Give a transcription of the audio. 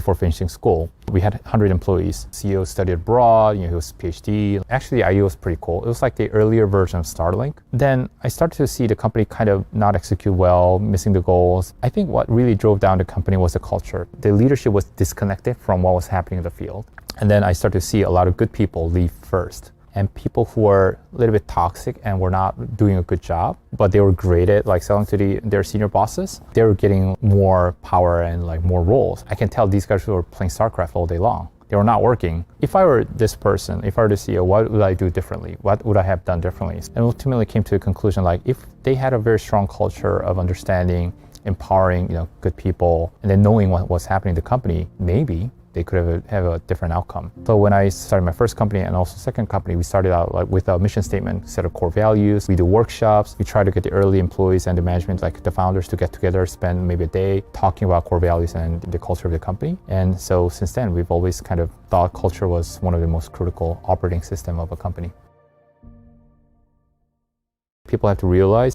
before finishing school. We had 100 employees. CEO studied abroad, he was a PhD. Actually, the idea was pretty cool. It was like the earlier version of Starlink. Then I started to see the company kind of not execute well, missing the goals. I think what really drove down the company was the culture. The leadership was disconnected from what was happening in the field. And then I started to see a lot of good people leave first. And people who were a little bit toxic and were not doing a good job, but they were great at selling to their senior bosses, they were getting more power and more roles. I can tell these guys who were playing StarCraft all day long. They were not working. If I were this person, if I were the CEO, what would I do differently? What would I have done differently? And ultimately came to the conclusion, if they had a very strong culture of understanding, empowering, good people, and then knowing what was happening in the company, maybe they could have a different outcome. So when I started my first company and also second company, we started out with a mission statement, set of core values. We do workshops. We try to get the early employees and the management, the founders, to get together, spend maybe a day talking about core values and the culture of the company. And so since then, we've always kind of thought culture was one of the most critical operating system of a company. People have to realize